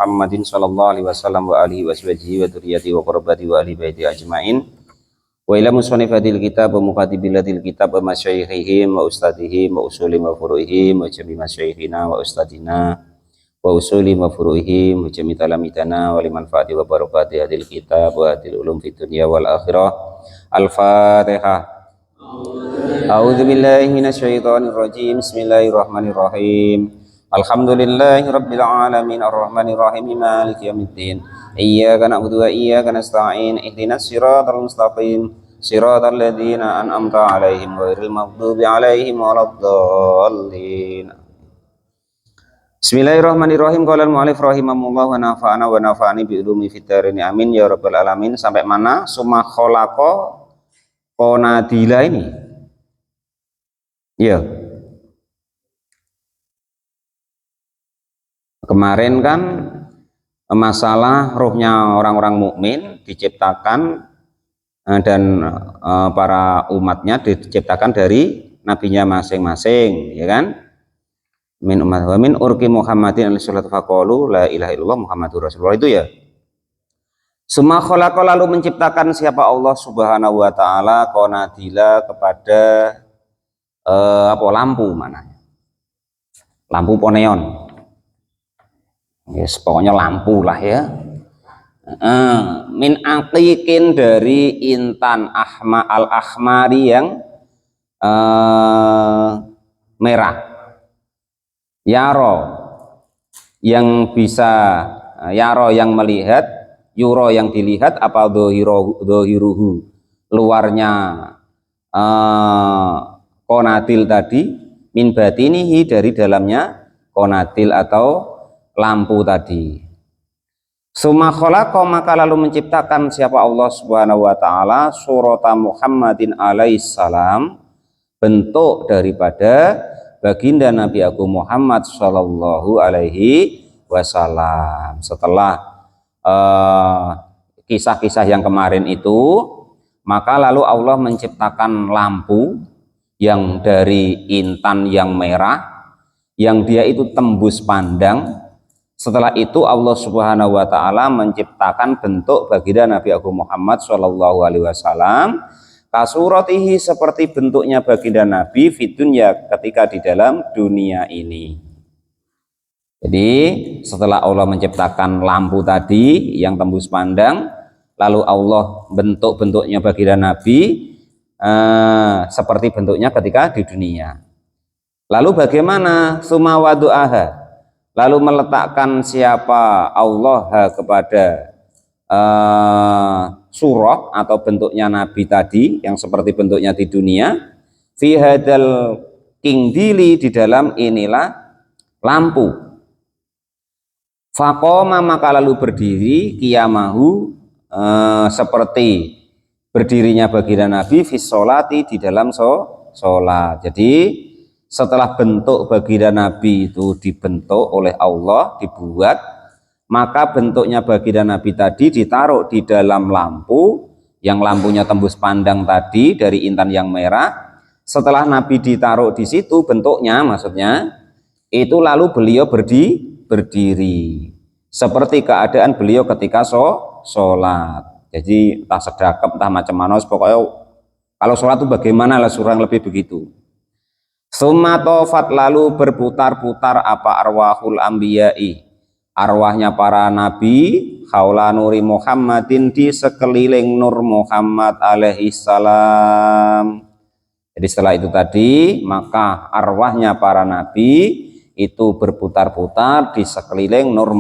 Muhammadin sallallahu alaihi wasallam wa alihi washabihi wa dzurriyyati wa qurrabati wa ahli baiti ajmain. Wa ila musannifil kitab wa muqaddimatil kitab wa masyayikhihim wa ustadihim wa usulim wa furu'ihim wa jami masyayikhina wa ustadina wa usulim wa furu'ihim wa jami talamidana wa liman fa'ati wa barakati hadil kitab wa hadil ulum fid dunya wal akhirah. Al-Fatihah. A'udzu billahi minasyaitonir rajim. Bismillahirrahmanirrahim. Alhamdulillahi rabbil alamin arrahmanir rahim maliki yaumiddin. Iyyaka na'budu wa iyyaka nasta'in. Ihdinas siratal mustaqim. Siratal ladzina an'amta 'alaihim ghairil maghdubi 'alaihim waladdallin. Bismillahirrahmanirrahim. Qala al-mu'allif rahimahullah wa nafa'ana wa nafa'ani bi ulumi fid dharain amin ya rabbal alamin. Sampai mana? Summa khalaqa qonadila ini. Ya. Kemarin kan masalah ruhnya orang-orang mukmin diciptakan dan para umatnya diciptakan dari nabinya masing-masing, ya kan? Min umat wa min urki Muhammadin alaihi salatu faqalu la ilaha illallah Muhammadur Rasulullah, itu ya. Summa khalaqa, lalu menciptakan siapa Allah Subhanahu wa taala qonadila kepada lampu, mananya? Lampu poneon. Yes, pokoknya lampu lah ya. Min aqiqin, dari intan al-ahmari yang merah. Yaro yang bisa, yaro yang melihat, yuro yang dilihat, apa dohiruhu luarnya konatil tadi, min batinihi dari dalamnya konatil atau lampu tadi. Summa khalaqa, maka lalu menciptakan siapa Allah Subhanahu wa taala surata Muhammadin alaihissalam, bentuk daripada baginda Nabi Agung Muhammad sallallahu alaihi wasallam. Setelah kisah-kisah yang kemarin itu, maka lalu Allah menciptakan lampu yang dari intan yang merah, yang dia itu tembus pandang. Setelah itu Allah Subhanahu wa taala menciptakan bentuk baginda Nabi Agung Muhammad sallallahu alaihi wasallam kasuratihi, seperti bentuknya baginda Nabi fitunya, ketika di dalam dunia ini. Jadi setelah Allah menciptakan lampu tadi yang tembus pandang, lalu Allah bentuknya baginda Nabi seperti bentuknya ketika di dunia. Lalu bagaimana? Summa wadu'aha, lalu meletakkan siapa Allah kepada surah atau bentuknya Nabi tadi yang seperti bentuknya di dunia, fi hadal kingdili, di dalam inilah lampu. Faqoma, maka lalu berdiri, qiyamahu seperti berdirinya baginda Nabi, fi sholati, di dalam sholat. Jadi setelah bentuk baginda Nabi itu dibentuk oleh Allah, dibuat, maka bentuknya baginda Nabi tadi ditaruh di dalam lampu, yang lampunya tembus pandang tadi dari intan yang merah. Setelah Nabi ditaruh di situ bentuknya, maksudnya itu, lalu beliau berdiri seperti keadaan beliau ketika sholat. Jadi entah sedekap, entah macam mana, pokoknya kalau sholat itu bagaimana lah, surang lebih begitu. Summa tofat, lalu berputar-putar apa arwahul ambiyai, arwahnya para nabi, haula nuri Muhammadin, di sekeliling nur Muhammad alaihi salam. Jadi setelah itu tadi, maka arwahnya para nabi itu berputar-putar di sekeliling nur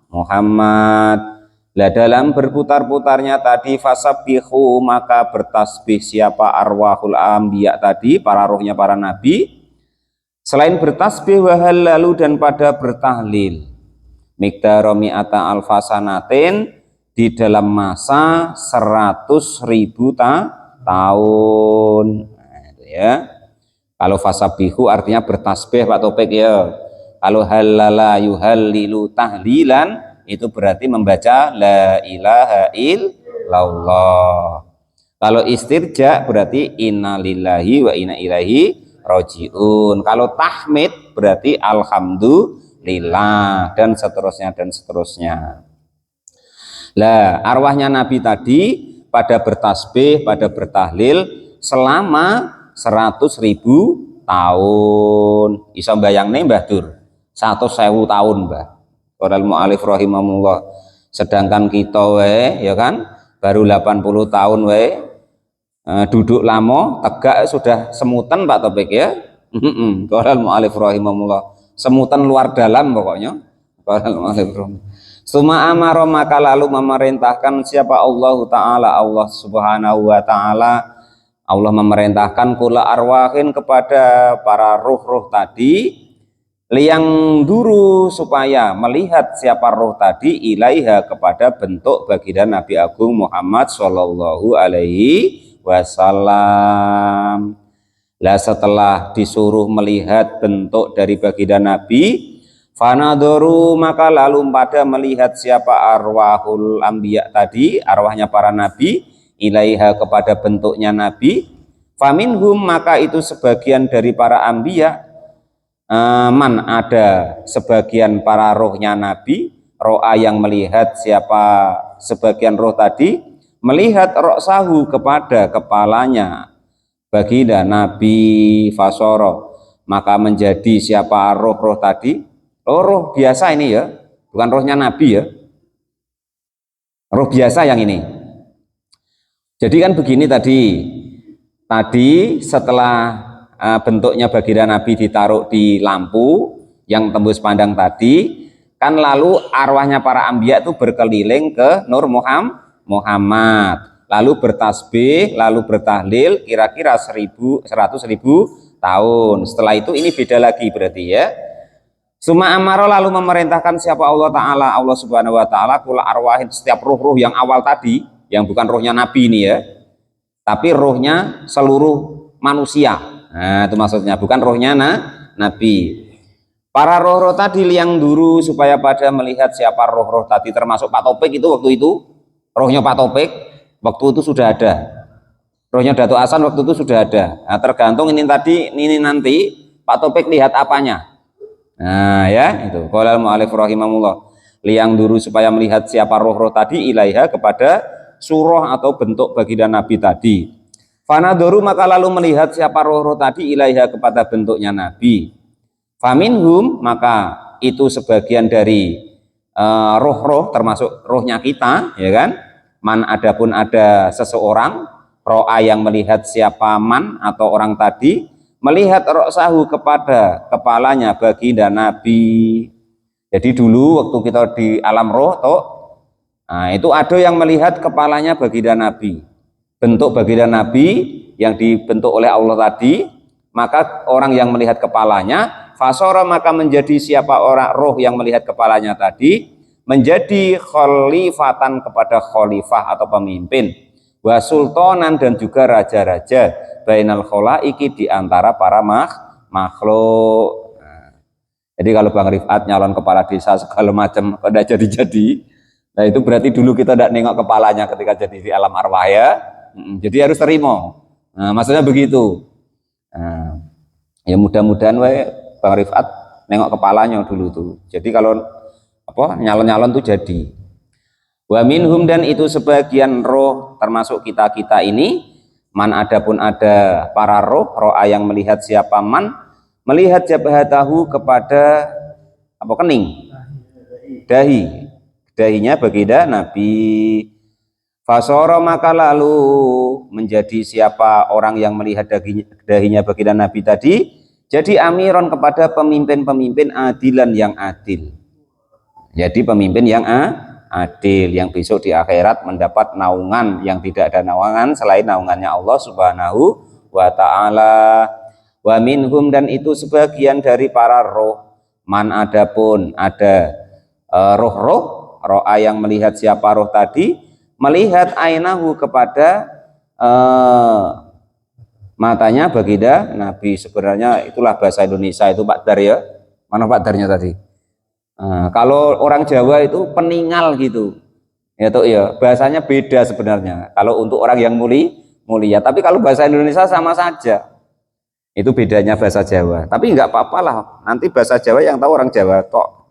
Muhammad. Lah dalam berputar-putarnya tadi, fasabbihu, maka bertasbih siapa arwahul anbiya tadi, para rohnya para nabi. Selain bertasbih, wahallalu, dan pada bertahlil, miqdara mi'ata alfasanatin, di dalam masa 100.000 tahun. Nah, itu ya. Kalau fasabbihu artinya bertasbih Pak Topik ya. Kalau halala yuhallilu tahlilan, itu berarti membaca la ilaha illallah. Kalau istirja berarti innalillahi wa inna ilaihi rajiun. Kalau tahmid berarti alhamdulillah. lillah, dan seterusnya dan seterusnya. Lah, arwahnya Nabi tadi pada bertasbih, pada bertahlil selama 100.000 tahun. Iso mbayangne Mbah Dur, 100.000 tahun, Mbah. Qala al-mu'allif rahimahullah. Sedangkan kita we ya kan baru 80 tahun we, duduk lama, tegak sudah semutan Pak Topik ya. Qala al-mu'allif rahimahullah. Semutan luar dalam pokoknya. Qala al-mu'allif rahimahullah. Suma amara, maka lalu memerintahkan siapa Allah Ta'ala, Allah Subhanahu wa Ta'ala. Allah memerintahkan kula arwahin kepada para ruh-ruh tadi, liang duru, supaya melihat siapa roh tadi, ilaiha, kepada bentuk baginda Nabi Agung Muhammad Shallallahu Alaihi Wasallam. Lah setelah disuruh melihat bentuk dari baginda Nabi, fanadoru, maka lalu pada melihat siapa arwahul ambiya tadi, arwahnya para nabi, ilaiha, kepada bentuknya nabi. Faminhum, maka itu sebagian dari para ambiya, man, ada sebagian para rohnya nabi, ro'a, yang melihat siapa sebagian roh tadi, melihat roksahu, kepada kepalanya baginda Nabi, fasoro, maka menjadi siapa roh-roh tadi. Roh biasa ini ya, bukan rohnya Nabi ya, roh biasa yang ini. Jadi kan begini tadi setelah bentuknya baginda Nabi ditaruh di lampu yang tembus pandang tadi, kan lalu arwahnya para anbiya itu berkeliling ke Nur Muhammad, lalu bertasbih, lalu bertahlil kira-kira 100.000 tahun. Setelah itu ini beda lagi berarti ya. Suma amaro, lalu memerintahkan siapa Allah Ta'ala, Allah Subhanahu wa Ta'ala, kula arwahin, setiap ruh-ruh yang awal tadi, yang bukan rohnya Nabi ini ya, tapi rohnya seluruh manusia. Nah, itu maksudnya, bukan rohnya Nabi. Para roh-roh tadi liang duru, supaya pada melihat siapa roh-roh tadi, termasuk Pak Topik itu waktu itu, rohnya Pak Topik waktu itu sudah ada. Rohnya Datuk Hasan waktu itu sudah ada. Nah, tergantung ini tadi, ini nanti Pak Topik lihat apanya. Nah ya, itu qala al-mu'allif rahimahullah, liang duru, supaya melihat siapa roh-roh tadi, ilaiha, kepada surah atau bentuk baginda Nabi tadi. Fanadoru, maka lalu melihat siapa roh-roh tadi, ilaiha, kepada bentuknya Nabi. Faminhum, maka itu sebagian dari roh-roh, termasuk rohnya kita ya kan. Man, adapun ada seseorang ro'a, yang melihat siapa man atau orang tadi, melihat roksahu, kepada kepalanya baginda Nabi. Jadi dulu waktu kita di alam roh nah itu ada yang melihat kepalanya baginda Nabi, bentuk baginda Nabi yang dibentuk oleh Allah tadi, maka orang yang melihat kepalanya, fasora, maka menjadi siapa orang roh yang melihat kepalanya tadi, menjadi khalifatan, kepada khalifah atau pemimpin, wa sultanan, dan juga raja-raja, bainal khalaiki, di antara para makhluk. Nah, jadi kalau Bang Rifat nyalon kepala desa segala macam pada jadi-jadi, nah itu berarti dulu kita tidak nengok kepalanya ketika jadi di alam arwah ya. Jadi harus terima. Nah, maksudnya begitu. Nah, ya mudah-mudahan Bang Rifat nengok kepalanya dulu tuh. Jadi kalau nyalon-nyalon tuh jadi. Wa minhum, dan itu sebagian roh termasuk kita-kita ini, man, adapun ada para roh-roh yang melihat siapa man, melihat jabhatahu, kepada kening, dahinya baginda Nabi. Fasoro, maka lalu menjadi siapa orang yang melihat dahinya baginda Nabi tadi, jadi amiron, kepada pemimpin-pemimpin adilan, yang adil. Jadi pemimpin yang adil, yang besok di akhirat mendapat naungan yang tidak ada naungan selain naungannya Allah Subhanahu wa Ta'ala. Wa minhum, dan itu sebagian dari para roh, man, adapun ada roh-roh yang melihat siapa roh tadi, melihat ainahu, kepada matanya baginda Nabi. Sebenarnya itulah bahasa Indonesia itu Pak Dar ya. Mana Pak Darnya tadi? Kalau orang Jawa itu peningal gitu ya tuh ya, bahasanya beda sebenarnya kalau untuk orang yang mulia, tapi kalau bahasa Indonesia sama saja. Itu bedanya bahasa Jawa. Tapi nggak apa-apa lah. Nanti bahasa Jawa yang tahu orang Jawa tok.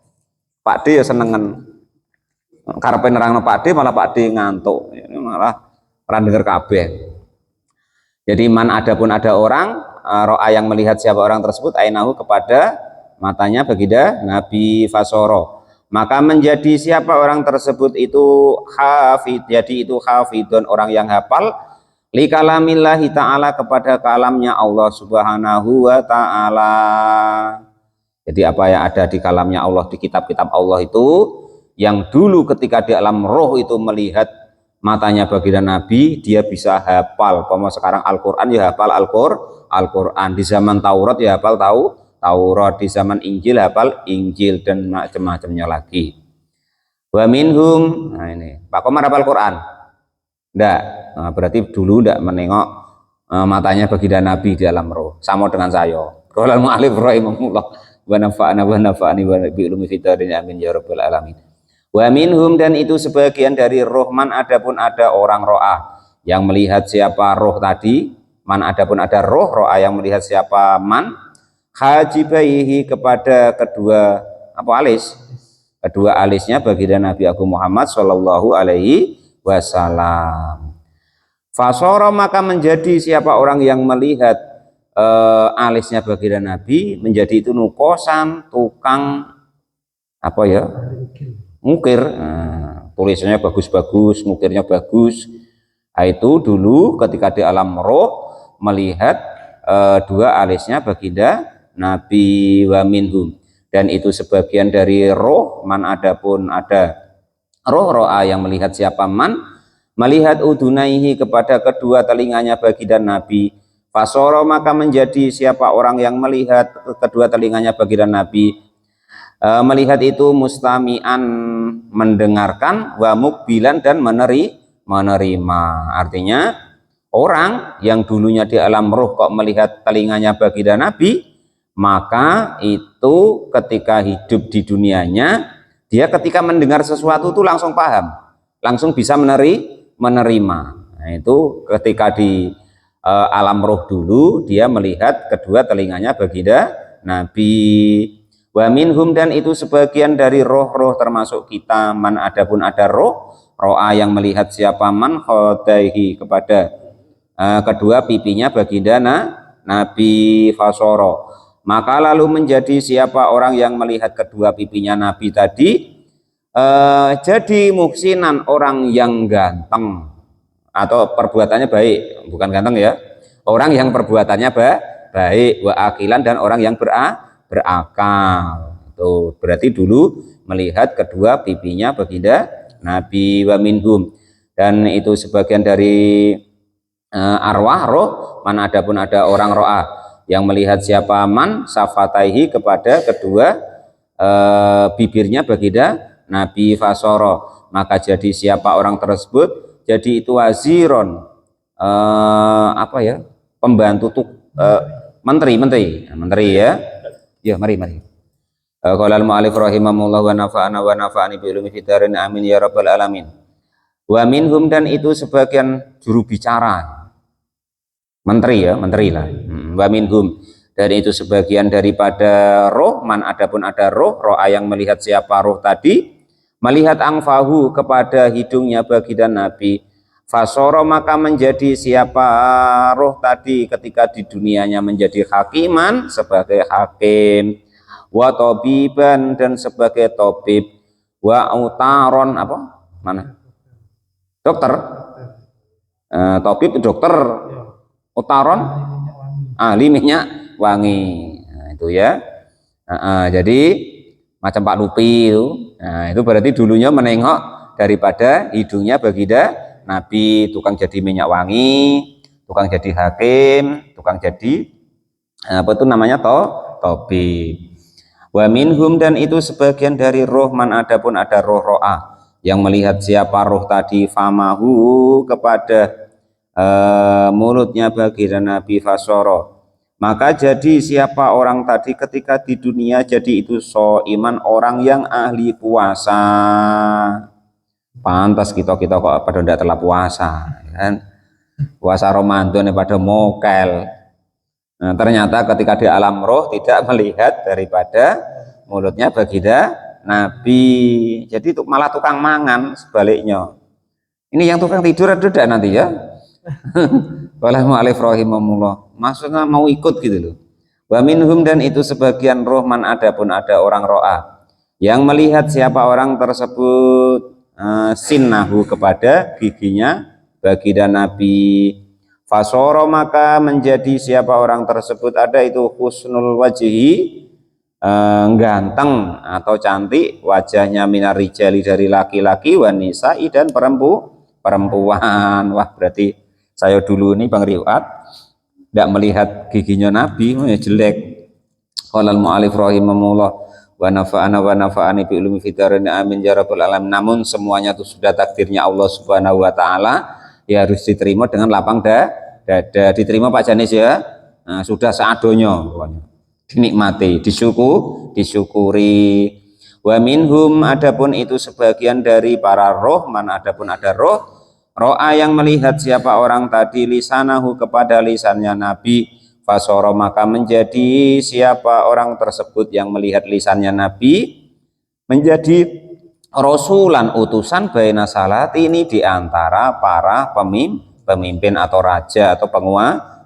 Pak D ya senengan. Karepe nerangno Pak D malah Pak D ngantuk. Malah ora denger kabeh. Jadi adapun ada orang ro'a yang melihat siapa orang tersebut ainahu kepada matanya baginda Nabi Fasoro. Maka menjadi siapa orang tersebut itu hafid. Jadi itu hafidun orang yang hafal li kalamillahi ta'ala kepada kalamnya Allah subhanahu wa ta'ala. Jadi apa yang ada di kalamnya Allah, di kitab-kitab Allah itu, yang dulu ketika di alam roh itu melihat matanya baginda Nabi, dia bisa hafal. Kalau sekarang Al-Quran ya hafal Al-Quran. Di zaman Taurat ya hafal Taurat. Di zaman Injil hafal Injil dan macam-macamnya lagi. Wa minhum, nah ini Pak Komar hafal Quran? Enggak. Nah, berarti dulu enggak menengok matanya baginda Nabi di alam roh. Sama dengan saya. Qala al-mu'allif rahimahullah wa nafa'ani wa bi ulumi fitrin amin ya rabbal alamin. Wa minhum dan itu sebagian dari roh man adapun ada orang ro'ah yang melihat siapa roh tadi, man adapun ada roh ro'ah yang melihat siapa man hajibaihi kepada kedua kedua alisnya baginda Nabi Agung Muhammad Shallallahu Alaihi Wasallam. Fasoro maka menjadi siapa orang yang melihat alisnya baginda Nabi menjadi itu nukosan tukang apa ya ngukir, tulisannya bagus-bagus, ngukirnya bagus. Itu dulu ketika di alam roh melihat dua alisnya baginda Nabi wa minhum, dan itu sebagian dari roh man adapun ada roh ro'a yang melihat siapa man melihat udunaihi kepada kedua telinganya baginda Nabi. Fasoro maka menjadi siapa orang yang melihat kedua telinganya baginda Nabi melihat itu mustami'an mendengarkan wa mukbilan dan menerima. Artinya orang yang dulunya di alam roh kok melihat telinganya baginda Nabi, maka itu ketika hidup di dunianya dia ketika mendengar sesuatu itu langsung paham, langsung bisa menerima. Nah, itu ketika di alam roh dulu dia melihat kedua telinganya baginda Nabi. Wa minhum dan itu sebagian dari roh-roh termasuk kita man adapun ada roh ro'a yang melihat siapa man khodaihi kepada kedua pipinya baginda Nabi Fasoro. Maka lalu menjadi siapa orang yang melihat kedua pipinya Nabi tadi jadi muhsinan orang yang ganteng atau perbuatannya baik, bukan ganteng ya, orang yang perbuatannya baik, wa akilan dan orang yang berakal. Itu berarti dulu melihat kedua pipinya baginda Nabi wa minhum, dan itu sebagian dari arwah roh man adapun ada orang ro'ah yang melihat siapa man safataihi kepada kedua bibirnya baginda Nabi Fasoro. Maka jadi siapa orang tersebut jadi itu waziron apa ya, pembantu menteri ya mari qala al-mu'allif rahimahullah wa nafa'ani bi ulumi fitarin amin ya rabbal alamin. Wa minhum dan itu sebagian juru bicara menteri lah. Wa minhum dan itu sebagian daripada roh man adapun ada roh yang melihat siapa roh tadi melihat angfahu kepada hidungnya baginda Nabi. Fasoro maka menjadi siapa roh tadi ketika di dunianya menjadi hakiman sebagai hakim, wa tobiban dan sebagai tobib, wa utaron apa mana dokter, tobib dokter, utaron ahli minyak wangi. Nah, itu ya. Jadi macam Pak Lupi itu. Nah, itu berarti dulunya menengok daripada hidungnya baginda Nabi, tukang jadi minyak wangi, tukang jadi hakim, tukang jadi apa itu namanya tobib. Wa minhum dan itu sebagian dari roh man adapun ada roh ro'ah yang melihat siapa roh tadi famahu kepada mulutnya baginda Nabi Fasoro. Maka jadi siapa orang tadi ketika di dunia jadi itu iman orang yang ahli puasa. Pantas kita kok pada tidak telah puasa kan? Puasa Ramadan pada mokel. Nah, ternyata ketika di alam roh tidak melihat daripada mulutnya baginda Nabi. Jadi itu malah tukang mangan sebaliknya. Ini yang tukang tidur ada nanti ya. Oleh mu'alif rahimahullah. Maksudnya mau ikut gitu loh. Wa minhum, dan itu sebagian roh, man adapun ada orang ro'a yang melihat siapa orang tersebut sinnahu kepada giginya baginda Nabi. Fasoro, maka menjadi siapa orang tersebut ada itu husnul wajhi, ganteng atau cantik wajahnya, minar rijali dari laki-laki, wanisai dan perempuan. Wah, berarti saya dulu ini Bang Riwat tidak melihat giginya Nabi, ya jelek. Qalal mu'alif rahimahullah wa nafa'ani bi ulumi fitarin, amin ya rabbal alamin. Namun semuanya itu sudah takdirnya Allah Subhanahu wa taala, ya harus diterima dengan lapang dada. Diterima Pak Janis ya. Nah, sudah seadonya pokoknya. Dinikmati, disyukuri. Wa minhum, adapun itu sebagian dari para roh, mana adapun ada roh ro'a yang melihat siapa orang tadi lisanahu kepada lisannya Nabi. Fasoro, maka menjadi siapa orang tersebut yang melihat lisannya Nabi menjadi rasulan, utusan, baina salati, ini diantara para pemimpin atau raja atau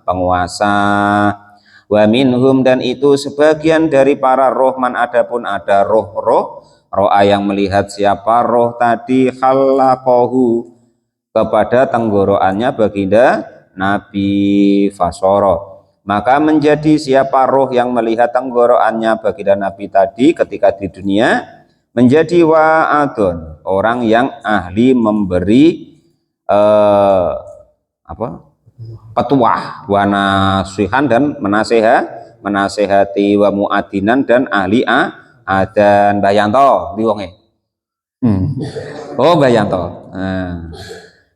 penguasa. Wa minhum, dan itu sebagian dari para roh, man adapun ada roh ro'a yang melihat siapa roh tadi khalaqahu kepada tenggorokannya baginda Nabi. Fasoro, maka menjadi siapa roh yang melihat tenggorokannya baginda Nabi tadi ketika di dunia menjadi wa'adun, orang yang ahli memberi petuah, wa nasihan, dan menasehati, wa muadinan, dan ahli adan. Bayanto diwonge. Oh, Bayanto. Nah,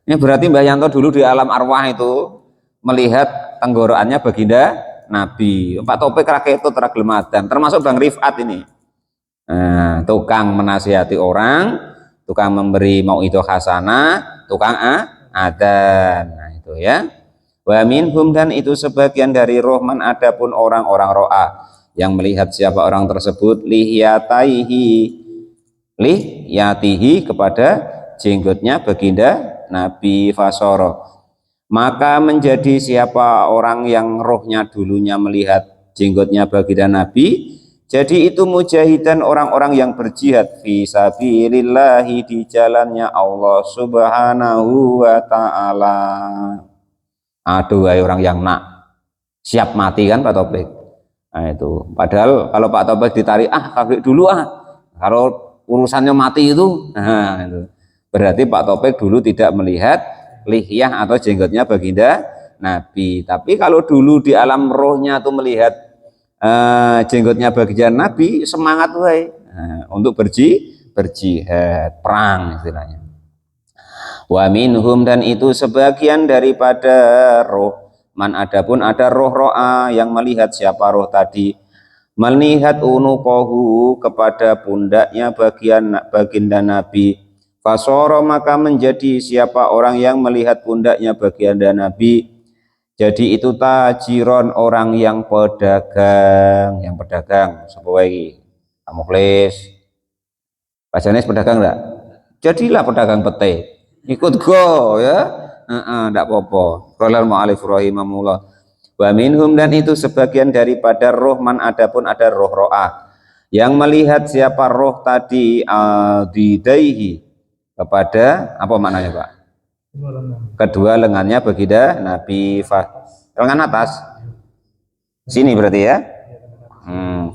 ini berarti Mbah Yanto dulu di alam arwah itu melihat tenggorokannya baginda Nabi. Pak Topik raketut ragelmadan, termasuk Bang Rifat ini. Nah, tukang menasihati orang, tukang memberi mauidhah hasanah, tukang adan. Nah, itu ya. Wa minhum, dan itu sebagian dari roh, man adapun orang-orang ro'a yang melihat siapa orang tersebut liyatihi kepada jenggotnya baginda Nabi. Fasoro, maka menjadi siapa orang yang rohnya dulunya melihat jenggotnya baginda Nabi, jadi itu mujahidan, orang-orang yang berjihad fi sabilillahi, di jalannya Allah Subhanahu wa ta'ala. Aduh, orang yang siap mati kan Pak Topik. Nah, itu padahal kalau Pak Topik ditarik kafir dulu kalau urusannya mati itu, nah itu berarti Pak Topik dulu tidak melihat lihyah atau jenggotnya baginda Nabi. Tapi kalau dulu di alam rohnya tuh melihat jenggotnya baginda Nabi, semangat untuk berjihad, perang istilahnya. Wa minhum, dan itu sebagian daripada roh, man adapun ada roh ro'a yang melihat siapa roh tadi melihat unuqahu kepada pundaknya baginda Nabi. Fasoro, maka menjadi siapa orang yang melihat pundaknya baginda Nabi, jadi itu tajiron, orang yang pedagang, sebagai Kamuklis Pak Janis pedagang enggak? Jadilah pedagang pete, ikut go ya, enggak apa-apa. Qala al-mu'alif rahimahullah. Wa minhum, dan itu sebagian daripada roh, man adapun ada roh ro'ah yang melihat siapa roh tadi didaihi kepada, apa maknanya Pak? Kedua lengannya baginda Nabi. Lengan atas sini berarti ya.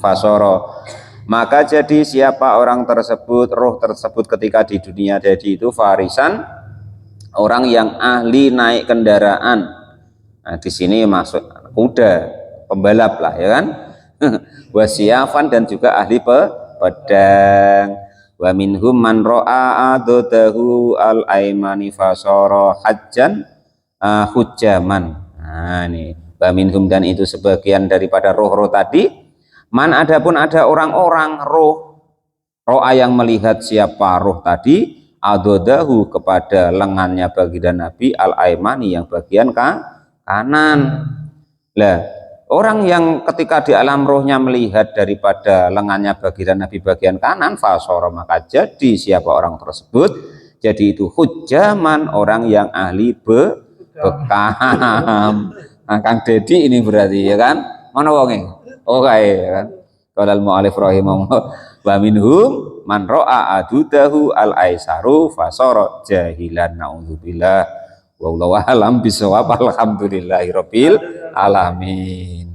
Fasoro, maka jadi siapa orang tersebut, roh tersebut ketika di dunia jadi itu farisan, orang yang ahli naik kendaraan. Nah, di sini masuk kuda, pembalap lah ya kan. Wasiafan, dan juga ahli pedang. Wa minhum man ro'a adodahu al-aimani fasoro hajjan hujjaman. Nah, ini wa minhum, dan itu sebagian daripada roh-roh tadi, man adapun ada orang-orang ro'a yang melihat siapa roh tadi adodahu kepada lengannya baginda Nabi al-aimani yang bagian kanan. Lah, Orang yang ketika di alam rohnya melihat daripada lengannya bagian Nabi bagian kanan, fasoro, maka jadi siapa orang tersebut, jadi itu hujaman, orang yang ahli bekam. Nah, Kang Dedi ini berarti ya kan, mana wonge? Oke ya kan. Qalal mu'alif rahimahullah wa minhum man ra'a adudahu al aisaru fasara jahilan naudzubillah wallahu alam bisawab alhamdulillahirabbil alamin.